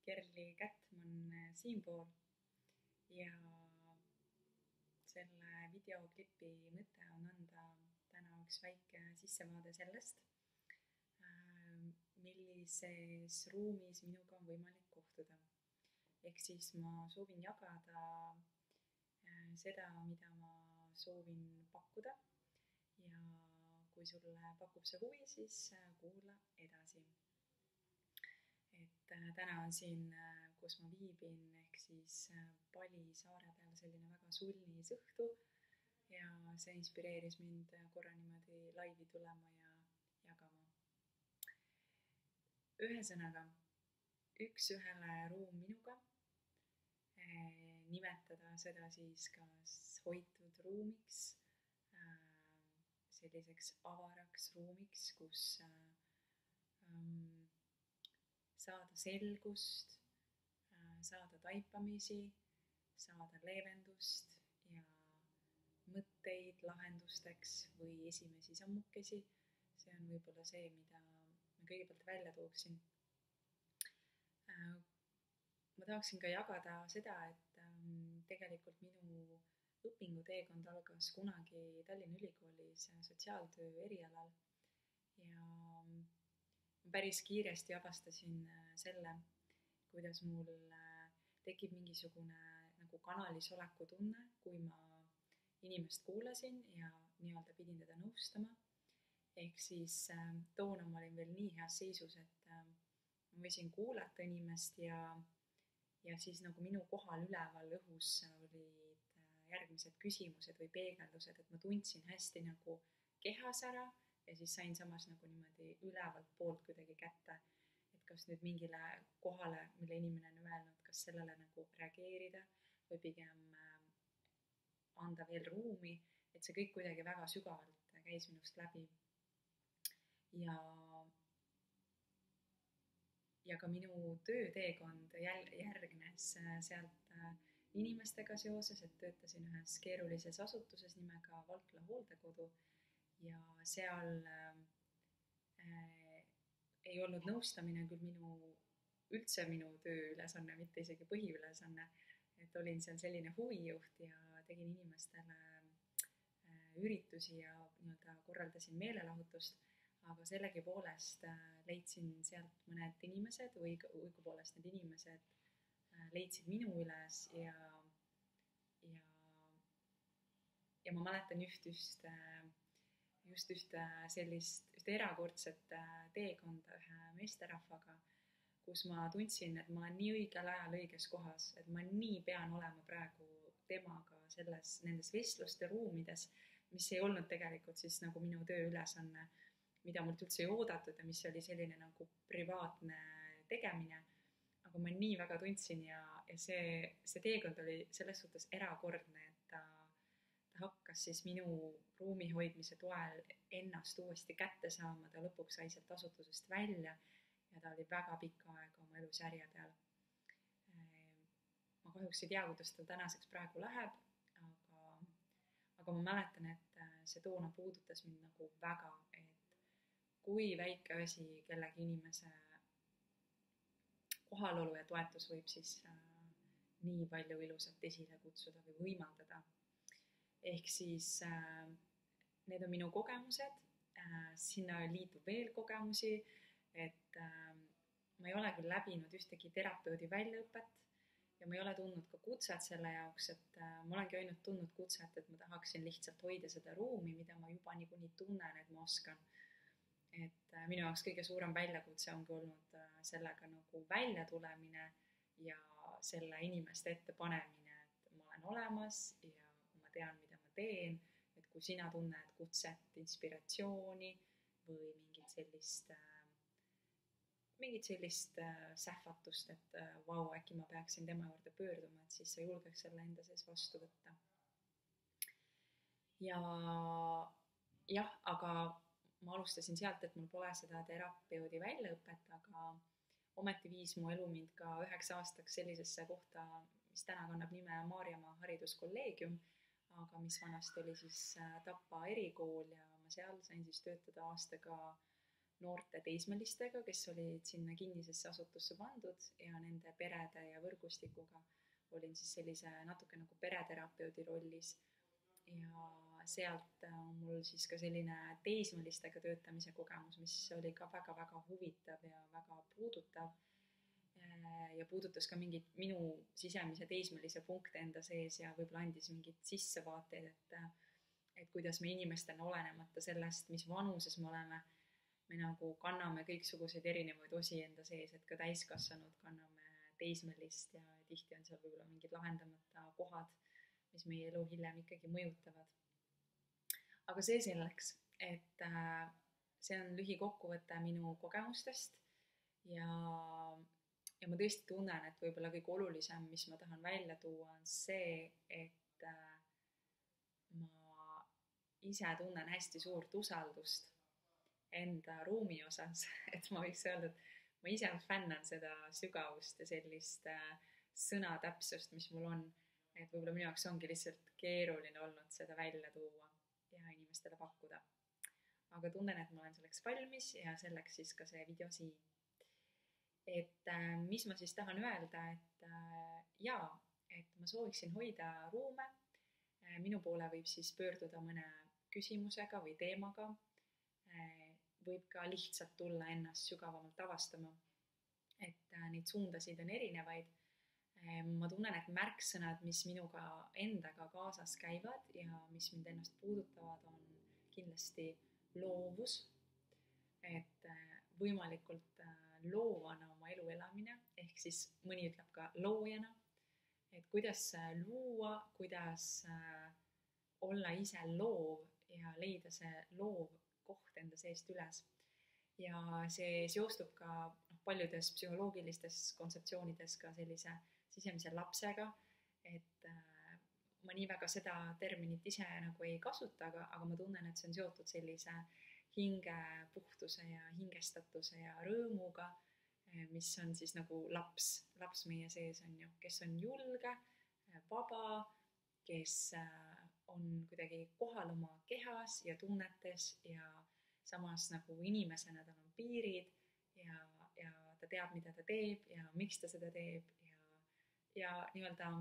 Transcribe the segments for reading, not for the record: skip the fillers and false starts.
Kerli Kättmann siinpool ja selle videoklipi mõte on anda täna üks väike sissevaade sellest, millises ruumis minuga on võimalik kohtuda. Ehk siis ma soovin jagada seda, mida ma soovin pakkuda ja kui sulle pakub see huvi, siis kuula edasi. Täna on siin, kus ma viibin, ehk siis Pali saare peal selline väga sulnis õhtu ja see inspireeris mind korra niimoodi laivi tulema ja jagama. Ühesõnaga, üks-ühele ruum minuga, nimetada seda siis kas hoitud ruumiks, selliseks avaraks ruumiks, kus saada selgust, saada taipamisi, saada leevendust ja mõtteid lahendusteks või esimesi sammukesi. See on võib-olla see, mida ma kõigepealt välja tooksin. Ma tahaksin ka jagada seda, et tegelikult minu õpinguteekond algas kunagi Tallinna Ülikoolis sotsiaaltöö erialal ja ma päris kiiresti avastasin selle, kuidas mul tekib mingisugune nagu kanalis oleku tunne, kui ma inimest kuulasin ja nii-öelda pidin teda nõustama. Ehk siis toona ma olin veel nii heas seisus, et ma võisin kuulata inimest ja siis nagu minu kohal üleval õhus olid järgmised küsimused või peegeldused, et ma tundsin hästi nagu kehas ära ja siis sain samas nagu niimoodi ülevalt poolt kuidagi kätte, et kas nüüd mingile kohale, mille inimene on öelnud, kas sellele nagu reageerida või pigem anda veel ruumi, et see kõik kuidagi väga sügavalt käis minust läbi. Ja ka minu tööteekond järgnes sealt inimestega seoses, et töötasin ühes keerulises asutuses nimega Valkla hooldekodu ja seal ei olnud nõustamine küll üldse minu tööülesanne, mitte isegi põhiülesanne, et olin seal selline huvijuht ja tegin inimestele üritusi ja nii-öelda korraldasin meelelahutust, aga sellegipoolest leidsin sealt mõned inimesed või õigupoolest need inimesed leidsid minu üles ja ma mäletan just ühte erakordset teekonda ühe meesterahvaga, kus ma tundsin, et ma olen nii õigel ajal õiges kohas, et ma nii pean olema praegu temaga nendes vestluste ruumides, mis ei olnud tegelikult siis nagu minu tööülesanne, mida mult üldse ei oodatud ja mis oli selline nagu privaatne tegemine, aga ma nii väga tundsin ja see teekond oli selles suhtes erakordne, et ta hakkas siis minu ruumi hoidmise toel ennast uuesti kätte saama, ta lõpuks sai sealt asutusest välja ja ta oli väga pikka aega oma elus järje peal. Ma kahjuks ei tea, kuidas tal tänaseks praegu läheb, aga ma mäletan, et see toona puudutas mind nagu väga, et kui väike asi kellegi inimese kohalolu ja toetus võib siis nii palju ilusat esile kutsuda või võimaldada. Ehk siis need on minu kogemused, sinna liitub veel kogemusi, et ma ei ole küll läbinud ühtegi terapeudi väljaõpet ja ma ei ole tundnud ka kutset selle jaoks, et ma olengi ainult tundnud kutset, et ma tahaksin lihtsalt hoida seda ruumi, mida ma juba niikuinii tunnen, et ma oskan. Et minu jaoks kõige suurem väljakutse ongi olnud sellega nagu välja tulemine ja selle inimeste ette panemine, et ma olen olemas ja ma tean, mida ma teen, et kui sina tunned kutset, inspiratsiooni või mingit sellist sähvatust, et vau, äkki ma peaksin tema juurde pöörduma, et siis sa julgeks selle enda sees vastu võtta. Ja jah, aga ma alustasin sealt, et mul pole seda terapeudi väljaõpet, aga ometi viis mu elu mind ka 9 aastaks sellisesse kohta, mis täna kannab nime Maarjamaa hariduskolleegium, aga mis vanasti oli siis Tapa erikool ja ma seal sain siis töötada aastaga noorte teismelistega, kes olid sinna kinnisesse asutusse pandud ja nende perede ja võrgustikuga olin siis sellise natuke nagu pereterapeudi rollis ja sealt on mul siis ka selline teismelistega töötamise kogemus, mis oli ka väga-väga huvitav ja väga puudutav ja puudutas ka mingit minu sisemise teismelise punkte enda sees ja võib-olla andis mingit sissevaateid, et kuidas me inimestena olenemata sellest, mis vanuses me oleme, me nagu kanname kõiksuguseid erinevaid osi enda sees, et ka täiskasvanud kanname teismelist ja tihti on seal võib-olla mingid lahendamata kohad, mis meie elu hiljem ikkagi mõjutavad. Aga see selleks, et see on lühikokkuvõte minu kogemustest ja ma tõesti tunnen, et võib-olla kõige olulisem, mis ma tahan välja tuua, on see, et ma ise tunnen hästi suurt usaldust enda ruumi osas, et ma võiks öelda, et ma ise fännan seda sügavust ja sellist sõnatäpsust, mis mul on, et võib-olla minu jaoks ongi lihtsalt keeruline olnud seda välja tuua ja inimestele pakkuda. Aga tunnen, et ma olen selleks valmis ja selleks siis ka see video siin. Et mis ma siis tahan öelda, et ma sooviksin hoida ruume. Minu poole võib siis pöörduda mõne küsimusega või teemaga. Võib ka lihtsalt tulla ennast sügavamalt avastama. Et neid suundasid on erinevaid. Ma tunnen, et märksõnad, mis minuga endaga kaasas käivad ja mis mind ennast puudutavad, on kindlasti loovus. Et võimalikult loovana oma elu elamine, ehk siis mõni ütleb ka loojana, et kuidas luua, kuidas olla ise loov ja leida see loov koht enda seest üles. Ja see seostub ka paljudes psühholoogilistes kontseptsioonides ka sellise sisemise lapsega, et ma nii väga seda terminit ise nagu ei kasuta, aga ma tunnen, et see on seotud sellise hingepuhtuse ja hingestatuse ja rõõmuga, mis on siis nagu laps meie sees on ju, kes on julge, vaba, kes on kuidagi kohal oma kehas ja tunnetes ja samas nagu inimesena tal on piirid ja ta teab, mida ta teeb ja miks ta seda teeb ja nii-öelda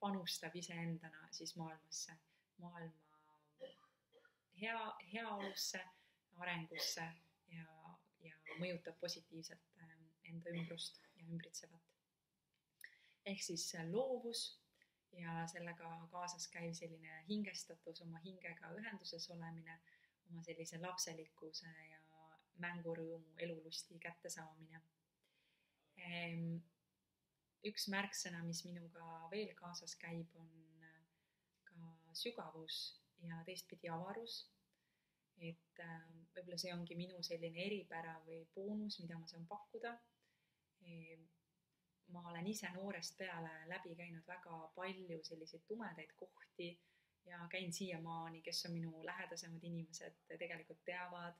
panustab iseendana siis maailma heaolusse, arengusse ja mõjutab positiivselt enda ümbrust ja ümbritsevat. Ehk siis loovus ja sellega kaasas käiv selline hingestatus, oma hingega ühenduses olemine, oma sellise lapselikkuse ja mängurõõmu, elulusti kättesaamine. Üks märksõna, mis minuga veel kaasas käib, on ka sügavus ja teistpidi avarus. Et võib-olla see ongi minu selline eripära või boonus, mida ma saan pakkuda. Ma olen ise noorest peale läbi käinud väga palju selliseid tumedaid kohti ja käin siiamaani, kes on minu lähedasemad inimesed, tegelikult teavad,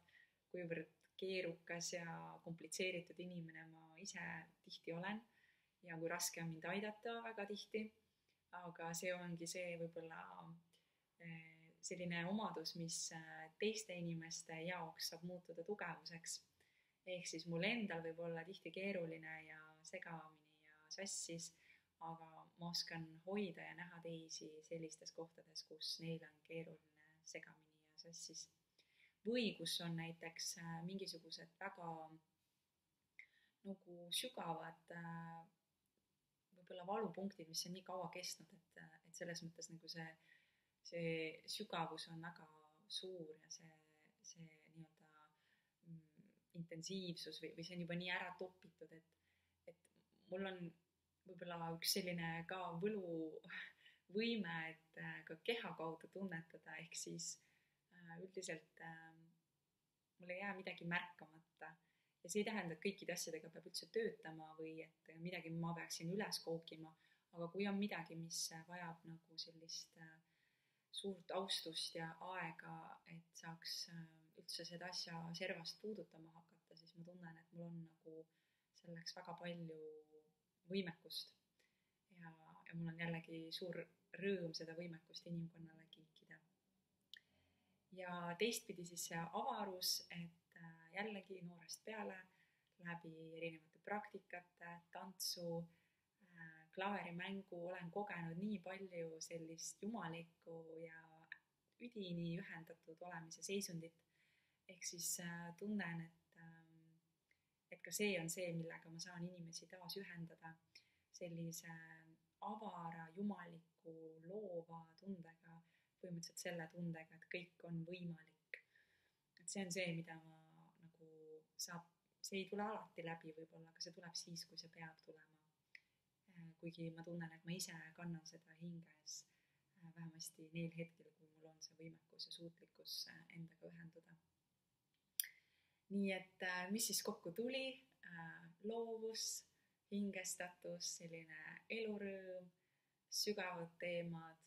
kuivõrd keerukas ja komplitseeritud inimene ma ise tihti olen ja kui raske on mind aidata väga tihti, aga see ongi see võib-olla selline omadus, mis teiste inimeste jaoks saab muutuda tugevuseks. Ehk siis mul endal võib olla tihti keeruline ja segamini ja sassis, aga ma oskan hoida ja näha teisi sellistes kohtades, kus neil on keeruline segamini ja sassis. Või kus on näiteks mingisugused väga nagu sügavad võib-olla valupunktid, mis on nii kaua kestnud, et selles mõttes nagu see sügavus on väga suur ja see nii-öelda intensiivsus või see on juba nii ära topitud, et mul on võib-olla üks selline ka võluvõime, et ka keha kaudu tunnetada, ehk siis üldiselt mul ei jää midagi märkamata ja see ei tähenda, et kõikide asjadega peab üldse töötama või et midagi ma peaksin üles kookima, aga kui on midagi, mis vajab nagu sellist suurt austust ja aega, et saaks üldse seda asja servast puudutama hakata, siis ma tunnen, et mul on nagu selleks väga palju võimekust ja mul on jällegi suur rõõm seda võimekust inimkonnale kinkida. Ja teistpidi siis see avarus, et jällegi noorest peale läbi erinevate praktikate, tantsu, klaverimängu olen kogenud nii palju sellist jumalikku ja üdini ühendatud olemise seisundit. Ehk siis tunnen, et ka see on see, millega ma saan inimesi taas ühendada sellise avara, jumaliku, loova tundega, põhimõtteliselt selle tundega, et kõik on võimalik. Et see on see, mida ma nagu saab, see ei tule alati läbi võib-olla, aga see tuleb siis, kui see peab tulema. Kuigi ma tunnen, et ma ise kannan seda hinges, vähemasti neil hetkel, kui mul on see võimekus ja suutlikkus endaga ühenduda. Nii et mis siis kokku tuli? Loovus, hingestatus, selline elurõõm, sügavad teemad,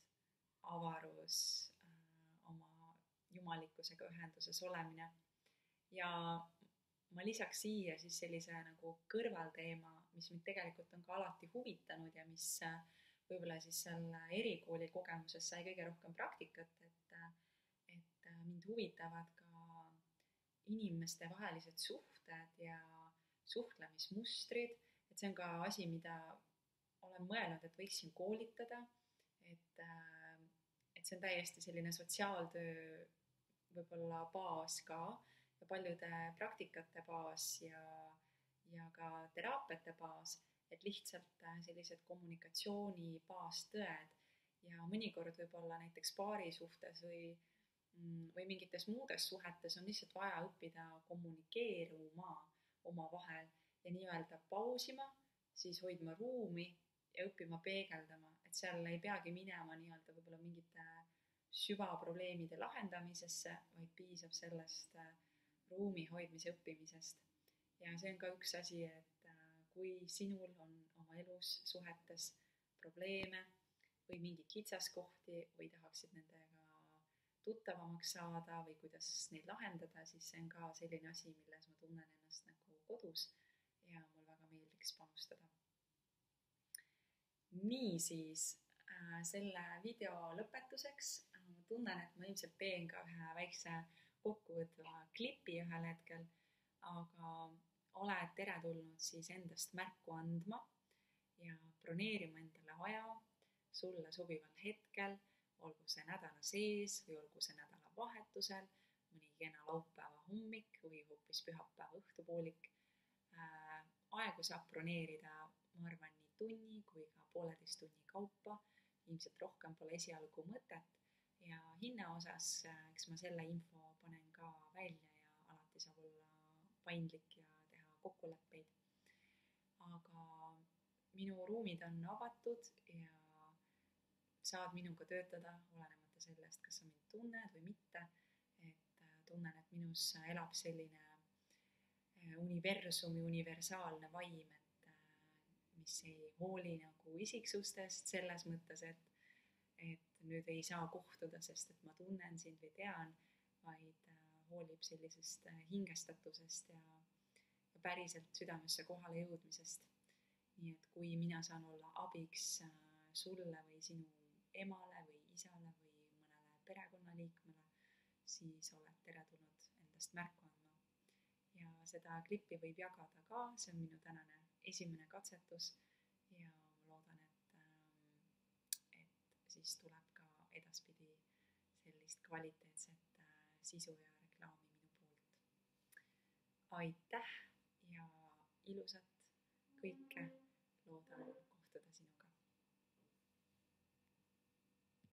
avarus, oma jumalikkusega ühenduses olemine. Ja ma lisaks siia siis sellise nagu kõrvalteema, mis mind tegelikult on ka alati huvitanud ja mis võib-olla siis selle erikooli kogemuses sai kõige rohkem praktikat, et mind huvitavad ka inimeste vahelised suhted ja suhtlemismustrid, et see on ka asi, mida olen mõelnud, et võiksin koolitada, et see on täiesti selline sotsiaaltöö võib-olla baas ka ja paljude praktikate baas ja ka teraapiate baas, et lihtsalt sellised kommunikatsiooni baastõed ja mõnikord võib-olla näiteks paari suhtes või mingites muudes suhetes on lihtsalt vaja õppida kommunikeeruma omavahel ja nii-öelda pausima, siis hoidma ruumi ja õppima peegeldama, et seal ei peagi minema nii-öelda võib-olla mingite süvaprobleemide lahendamisesse, vaid piisab sellest ruumi hoidmise õppimisest. Ja see on ka üks asi, et kui sinul on oma elus suhetes probleeme või mingeid kitsaskohti või tahaksid nendega tuttavamaks saada või kuidas neid lahendada, siis see on ka selline asi, milles ma tunnen ennast nagu kodus ja mul väga meeldiks panustada. Niisiis, selle video lõpetuseks tunnen, et ma ilmselt teen ka ühe väikse kokkuvõtva klipi ühel hetkel, aga oled teretulnud siis endast märku andma ja broneerima endale aja sulle sobival hetkel, olgu see nädala sees või olgu see nädala vahetusel, mõni kena laupäeva hommik või hoopis pühapäeva õhtupoolik. Aegu saab broneerida, ma arvan, nii tunni kui ka 1,5 tunni kaupa, ilmselt rohkem pole esialgu mõtet ja hinna osas, eks ma selle info panen ka välja ja alati saab olla paindlik ja teha kokkuleppeid. Aga minu ruumid on avatud ja saad minuga töötada, olenemata sellest, kas sa mind tunned või mitte, et tunnen, et minus elab selline universumi universaalne vaim, et mis ei hooli nagu isiksustest selles mõttes, et nüüd ei saa kohtuda, sest et ma tunnen sind või tean, vaid hoolib sellisest hingestatusest ja päriselt südamesse kohale jõudmisest. Nii et kui mina saan olla abiks sulle või sinu emale või isale või mõnele perekonnaliikmele, siis oled teretulnud endast märku andma. Ja seda klippi võib jagada ka, see on minu tänane esimene katsetus ja ma loodan, et siis tuleb ka edaspidi sellist kvaliteetset sisu ja reklaami minu poolt. Aitäh ja ilusat kõike!